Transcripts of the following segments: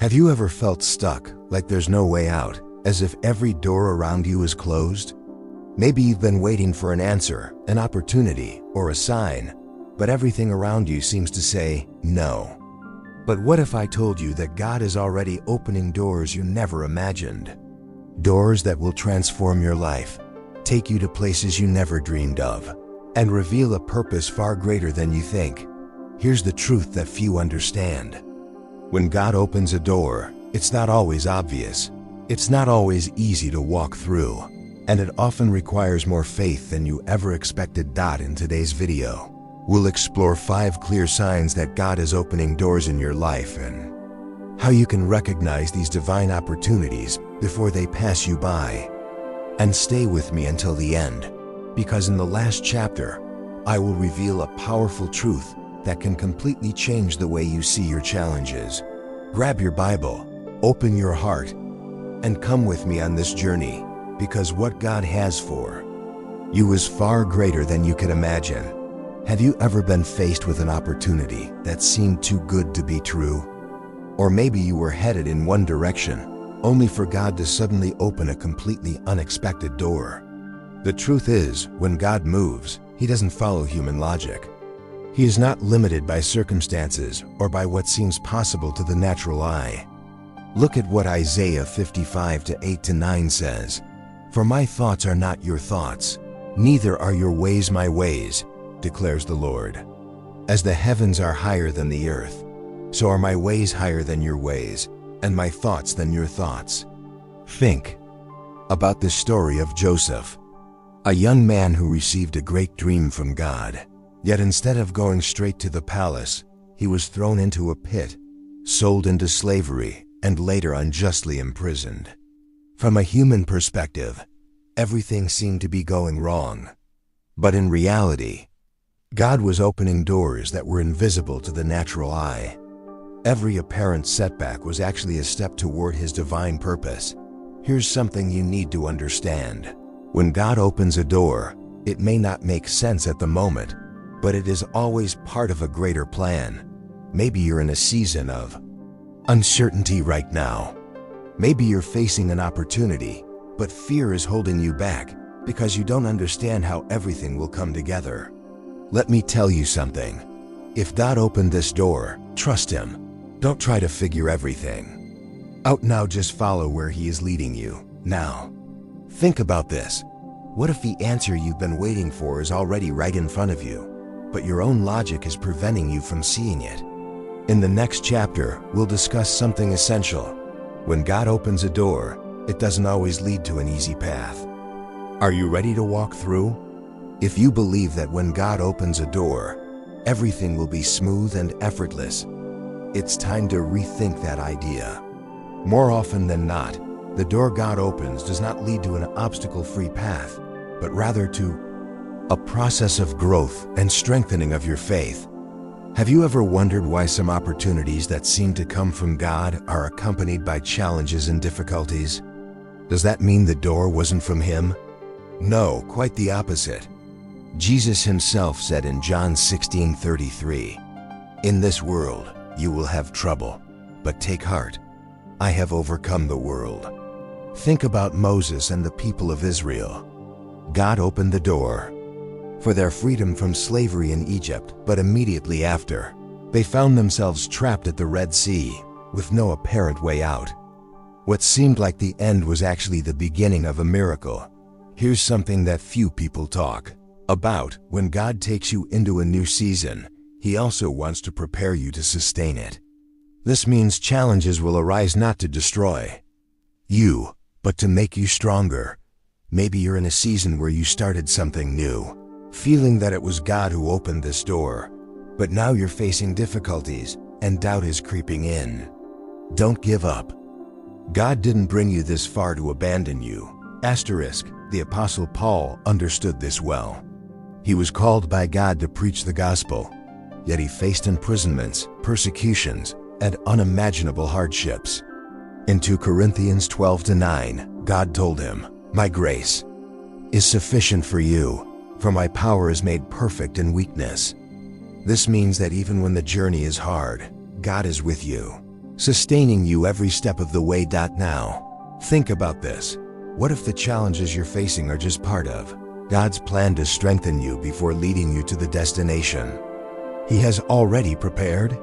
Have you ever felt stuck, like there's no way out, as if every door around you is closed? Maybe you've been waiting for an answer, an opportunity, or a sign, but everything around you seems to say no. But what if I told you that God is already opening doors you never imagined? Doors that will transform your life, take you to places you never dreamed of, and reveal a purpose far greater than you think. Here's the truth that few understand. When God opens a door, it's not always obvious. It's not always easy to walk through, and it often requires more faith than you ever expected. In today's video, we'll explore 5 clear signs that God is opening doors in your life and how you can recognize these divine opportunities before they pass you by. And stay with me until the end, because in the last chapter, I will reveal a powerful truth that can completely change the way you see your challenges. Grab your Bible, open your heart, and come with me on this journey, because what God has for you is far greater than you could imagine. Have you ever been faced with an opportunity that seemed too good to be true? Or maybe you were headed in one direction, only for God to suddenly open a completely unexpected door. The truth is, when God moves, He doesn't follow human logic. He is not limited by circumstances or by what seems possible to the natural eye. Look at what Isaiah 55:8-9 says. For my thoughts are not your thoughts, neither are your ways my ways, declares the Lord. As the heavens are higher than the earth, so are my ways higher than your ways, and my thoughts than your thoughts. Think about the story of Joseph, a young man who received a great dream from God. Yet instead of going straight to the palace, he was thrown into a pit, sold into slavery, and later unjustly imprisoned. From a human perspective, everything seemed to be going wrong. But in reality, God was opening doors that were invisible to the natural eye. Every apparent setback was actually a step toward His divine purpose. Here's something you need to understand. When God opens a door, it may not make sense at the moment, but it is always part of a greater plan. Maybe you're in a season of uncertainty right now. Maybe you're facing an opportunity, but fear is holding you back because you don't understand how everything will come together. Let me tell you something. If God opened this door, trust Him. Don't try to figure everything out now, just follow where He is leading you. Now, think about this. What if the answer you've been waiting for is already right in front of you, but your own logic is preventing you from seeing it? In the next chapter, we'll discuss something essential. When God opens a door, it doesn't always lead to an easy path. Are you ready to walk through? If you believe that when God opens a door, everything will be smooth and effortless, it's time to rethink that idea. More often than not, the door God opens does not lead to an obstacle-free path, but rather to a process of growth and strengthening of your faith. Have you ever wondered why some opportunities that seem to come from God are accompanied by challenges and difficulties? Does that mean the door wasn't from Him? No, quite the opposite. Jesus Himself said in John 16:33, "In this world you will have trouble, but take heart. I have overcome the world." Think about Moses and the people of Israel. God opened the door for their freedom from slavery in Egypt, but immediately after, they found themselves trapped at the Red Sea with no apparent way out. What seemed like the end was actually the beginning of a miracle. Here's something that few people talk about. When God takes you into a new season, He also wants to prepare you to sustain it. This means challenges will arise not to destroy you, but to make you stronger. Maybe you're in a season where you started something new, feeling that it was God who opened this door, but now you're facing difficulties and doubt is creeping in. Don't give up. God didn't bring you this far to abandon you. The Apostle Paul understood this well. He was called by God to preach the gospel, yet he faced imprisonments, persecutions, and unimaginable hardships. In 2 Corinthians 12:9, God told him, "My grace is sufficient for you, for my power is made perfect in weakness." This means that even when the journey is hard, God is with you. sustaining you every step of the way. Now, think about this. What if the challenges you're facing are just part of God's plan to strengthen you before leading you to the destination He has already prepared?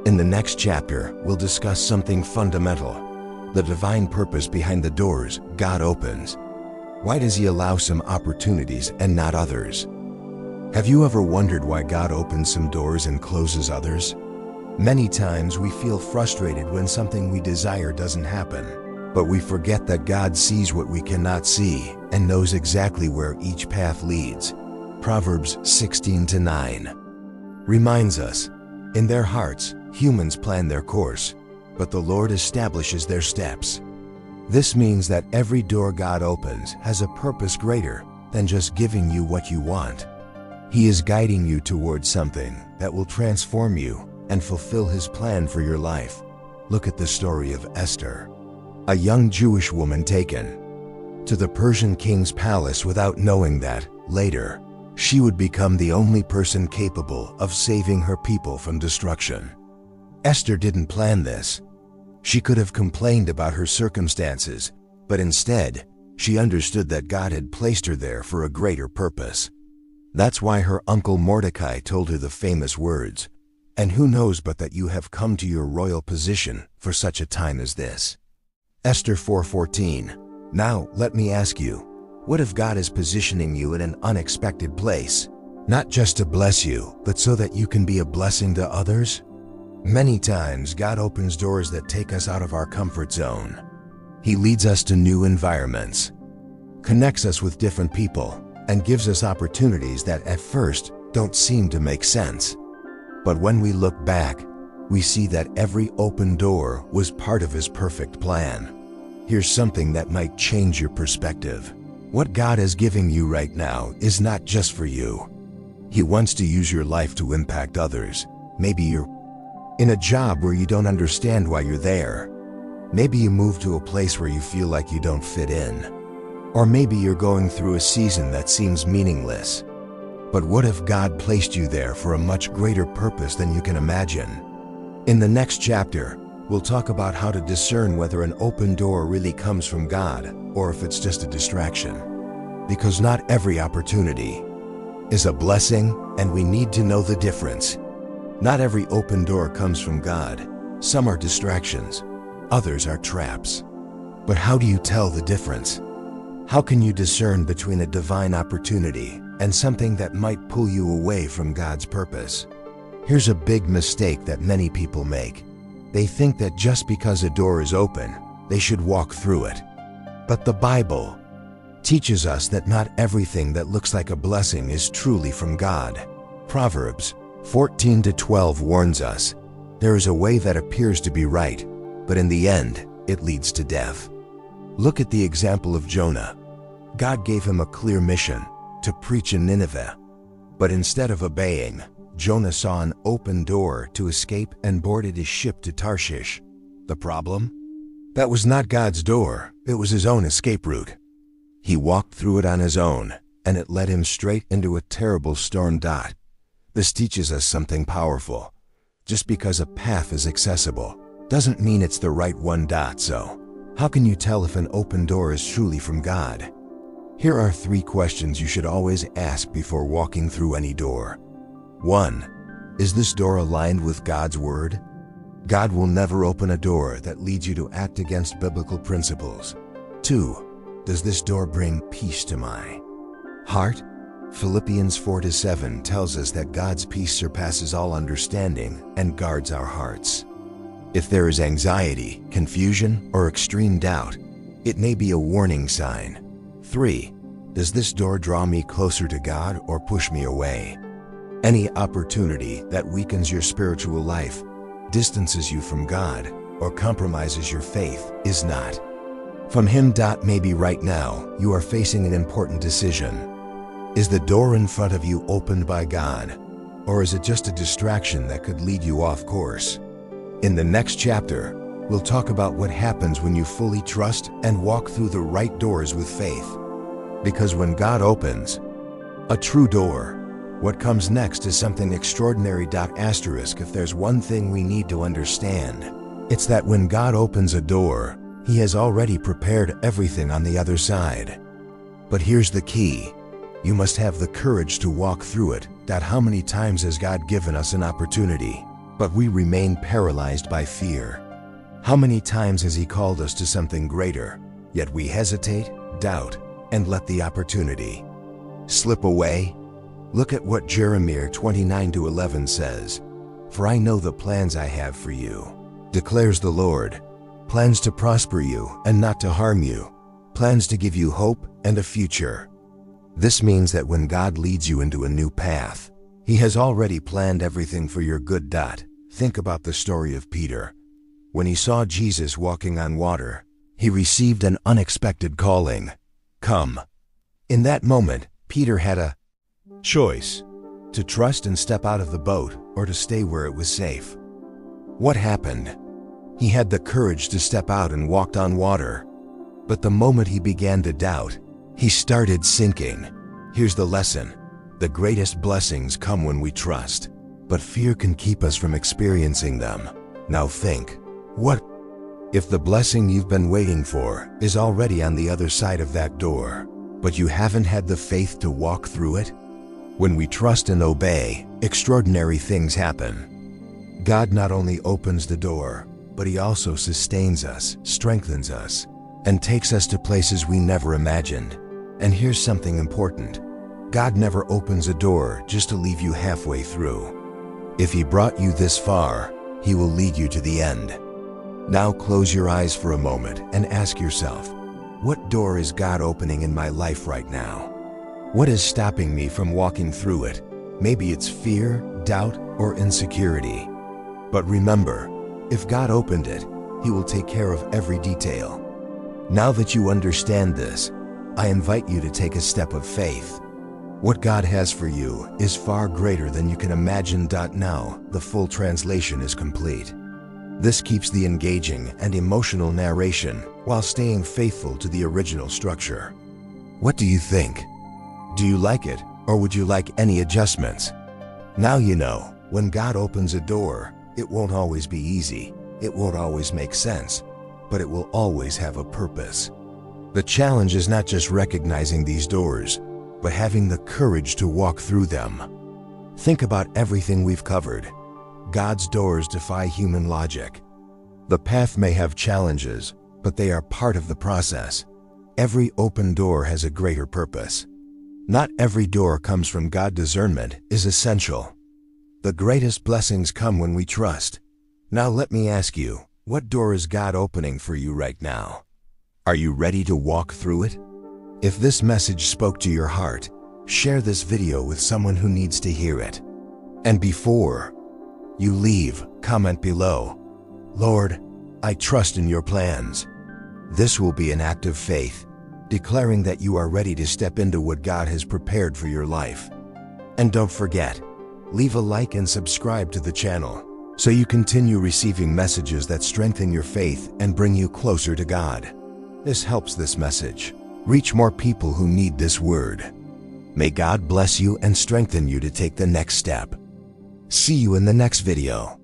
In the next chapter, we'll discuss something fundamental: the divine purpose behind the doors God opens. Why does He allow some opportunities and not others? Have you ever wondered why God opens some doors and closes others? Many times we feel frustrated when something we desire doesn't happen, but we forget that God sees what we cannot see and knows exactly where each path leads. Proverbs 16:9 reminds us, in their hearts, humans plan their course, but the Lord establishes their steps. This means that every door God opens has a purpose greater than just giving you what you want. He is guiding you towards something that will transform you and fulfill His plan for your life. Look at the story of Esther, a young Jewish woman taken to the Persian king's palace without knowing that, later, she would become the only person capable of saving her people from destruction. Esther didn't plan this. She could have complained about her circumstances, but instead, she understood that God had placed her there for a greater purpose. That's why her uncle Mordecai told her the famous words, "And who knows but that you have come to your royal position for such a time as this." Esther 4:14. Now, let me ask you, what if God is positioning you in an unexpected place? Not just to bless you, but so that you can be a blessing to others? Many times, God opens doors that take us out of our comfort zone. He leads us to new environments, connects us with different people, and gives us opportunities that at first don't seem to make sense. But when we look back, we see that every open door was part of His perfect plan. Here's something that might change your perspective. What God is giving you right now is not just for you. He wants to use your life to impact others. Maybe you're in a job where you don't understand why you're there. Maybe you move to a place where you feel like you don't fit in. Or maybe you're going through a season that seems meaningless. But what if God placed you there for a much greater purpose than you can imagine? In the next chapter, we'll talk about how to discern whether an open door really comes from God or if it's just a distraction. Because not every opportunity is a blessing, and we need to know the difference. Not every open door comes from God. Some are distractions, others are traps. But how do you tell the difference? How can you discern between a divine opportunity and something that might pull you away from God's purpose? Here's a big mistake that many people make. They think that just because a door is open, they should walk through it. But the Bible teaches us that not everything that looks like a blessing is truly from God. Proverbs 14:12 warns us, "There is a way that appears to be right, but in the end, it leads to death." Look at the example of Jonah. God gave him a clear mission to preach in Nineveh. But instead of obeying, Jonah saw an open door to escape and boarded his ship to Tarshish. The problem? That was not God's door, it was his own escape route. He walked through it on his own, and it led him straight into a terrible storm. This teaches us something powerful. Just because a path is accessible doesn't mean it's the right one. So, how can you tell if an open door is truly from God? Here are 3 questions you should always ask before walking through any door. 1. Is this door aligned with God's Word? God will never open a door that leads you to act against biblical principles. 2. Does this door bring peace to my heart? Philippians 4:7 tells us that God's peace surpasses all understanding and guards our hearts. If there is anxiety, confusion, or extreme doubt, it may be a warning sign. 3. Does this door draw me closer to God or push me away? Any opportunity that weakens your spiritual life, distances you from God, or compromises your faith is not from Him. Maybe right now you are facing an important decision. Is the door in front of you opened by God, or is it just a distraction that could lead you off course? In the next chapter, we'll talk about what happens when you fully trust and walk through the right doors with faith. Because when God opens a true door, what comes next is something extraordinary. If there's one thing we need to understand, It's that when God opens a door, He has already prepared everything on the other side. But here's the key. You must have the courage to walk through it. How many times has God given us an opportunity, but we remain paralyzed by fear? How many times has He called us to something greater, yet we hesitate, doubt, and let the opportunity slip away? Look at what Jeremiah 29:11 says. For I know the plans I have for you, declares the Lord. Plans to prosper you and not to harm you. Plans to give you hope and a future. This means that when God leads you into a new path, He has already planned everything for your good. Think about the story of Peter. When he saw Jesus walking on water, he received an unexpected calling. Come. In that moment, Peter had a choice: to trust and step out of the boat, or to stay where it was safe. What happened? He had the courage to step out and walked on water. But the moment he began to doubt, he started sinking. Here's the lesson. The greatest blessings come when we trust, but fear can keep us from experiencing them. Now think, what if the blessing you've been waiting for is already on the other side of that door, but you haven't had the faith to walk through it? When we trust and obey, extraordinary things happen. God not only opens the door, but He also sustains us, strengthens us, and takes us to places we never imagined. And here's something important. God never opens a door just to leave you halfway through. If He brought you this far, He will lead you to the end. Now close your eyes for a moment and ask yourself, what door is God opening in my life right now? What is stopping me from walking through it? Maybe it's fear, doubt, or insecurity. But remember, if God opened it, He will take care of every detail. Now that you understand this, I invite you to take a step of faith. What God has for you is far greater than you can imagine. Now, the full translation is complete. This keeps the engaging and emotional narration while staying faithful to the original structure. What do you think? Do you like it, or would you like any adjustments? Now you know, when God opens a door, it won't always be easy, it won't always make sense, but it will always have a purpose. The challenge is not just recognizing these doors, but having the courage to walk through them. Think about everything we've covered. God's doors defy human logic. The path may have challenges, but they are part of the process. Every open door has a greater purpose. Not every door comes from God. Discernment is essential. The greatest blessings come when we trust. Now let me ask you, what door is God opening for you right now? Are you ready to walk through it? If this message spoke to your heart, share this video with someone who needs to hear it. And before you leave, comment below, Lord, I trust in your plans. This will be an act of faith, declaring that you are ready to step into what God has prepared for your life. And don't forget, leave a like and subscribe to the channel so you continue receiving messages that strengthen your faith and bring you closer to God. This helps this message reach more people who need this word. May God bless you and strengthen you to take the next step. See you in the next video.